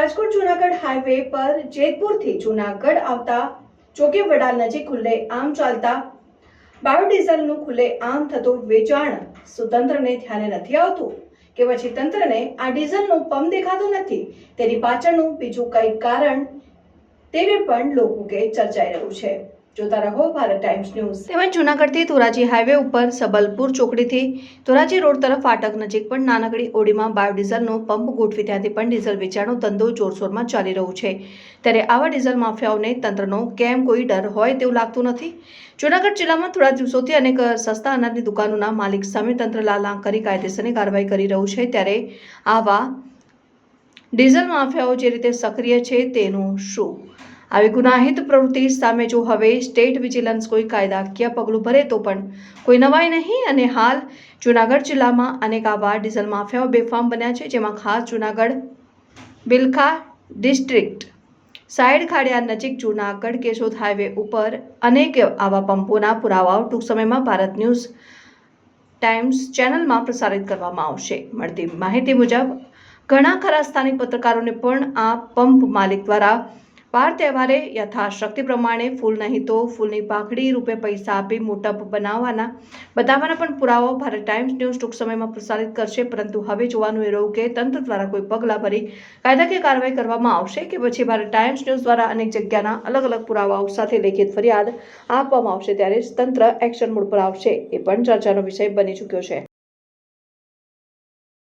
Rajkot Junagadh highway પર જેતપુરથી જૂનાગઢ આવતા ચોકીવડા નજીક ખુલ્લે આમ ચાલતા બાયોડીઝલનું ખુલ્લે આમ થતું વેચાણ શું તંત્રને ધ્યાને નથી આવતું કે પછી તંત્રને આ ડીઝલનો પંપ દેખાતો નથી? તેની પાછળનું બીજું કંઈક કારણ તેવી પણ લોકમુખે ચર્ચાઈ રહ્યું છે। જોતા રહો ભારત ટાઈમ્સ ન્યૂઝ। તેમજ જૂનાગઢથી ધોરાજી હાઈવે ઉપર સબલપુર ચોકડીથી ધોરાજી રોડ તરફ ફાટક નજીક પણ નાનકડી ઓડીમાં બાયોડીઝલનો પંપ ગોઠવી ત્યાંથી પણ ડીઝલ વેચાણનો ધંધો જોરશોરમાં ચાલી રહ્યો છે। ત્યારે આવા ડીઝલ માફિયાઓને તંત્રનો કેમ કોઈ ડર હોય તેવું લાગતું નથી। જૂનાગઢ જિલ્લામાં થોડા દિવસોથી અનેક સસ્તા અનાજની દુકાનોના માલિક સામે તંત્ર લાલાંક કરી કાયદેસરની કાર્યવાહી કરી રહ્યું છે। ત્યારે આવા ડીઝલ માફિયાઓ જે રીતે સક્રિય છે તેનું શું? આવી ગુનાહિત પ્રવૃત્તિ સામે જો હવે સ્ટેટ વિજિલન્સ કોઈ કાયદાકીય પગલું ભરે તો પણ કોઈ નવાઈ નહીં। અને હાલ જૂનાગઢ જિલ્લામાં અનેક આવા ડીઝલ માફિયાઓ બેફામ બન્યા છે, જેમાં ખાસ જૂનાગઢ બિલખા ડિસ્ટ્રિક્ટ સાઈડ ખાડિયા નજીક જૂનાગઢ કેશોદ હાઈવે ઉપર અનેક આવા પંપોના પુરાવાઓ ટૂંક સમયમાં ભારત ન્યૂઝ ટાઈમ્સ ચેનલમાં પ્રસારિત કરવામાં આવશે। મળતી માહિતી મુજબ ઘણા ખરા સ્થાનિક પત્રકારોને પણ આ પંપ માલિક દ્વારા વાર તહેવારે યથાશક્તિ પ્રમાણે ફૂલ નહીં તો ફૂલની પાઘડી રૂપે પૈસા આપી મોટપ બતાવવાના પણ પુરાવાઓ ભારત ટાઈમ્સ ન્યૂઝ ટૂંક સમયમાં પ્રસારિત કરશે। પરંતુ હવે જોવાનું એ રહ્યું કે તંત્ર દ્વારા કોઈ પગલાં ભરી કાયદાકીય કાર્યવાહી કરવામાં આવશે કે પછી ભારત ટાઈમ્સ ન્યૂઝ દ્વારા અનેક જગ્યાના અલગ અલગ પુરાવાઓ સાથે લેખિત ફરિયાદ આપવામાં આવશે, ત્યારે તંત્ર એક્શન મોડ પર આવશે, એ પણ ચર્ચાનો વિષય બની ચૂક્યો છે।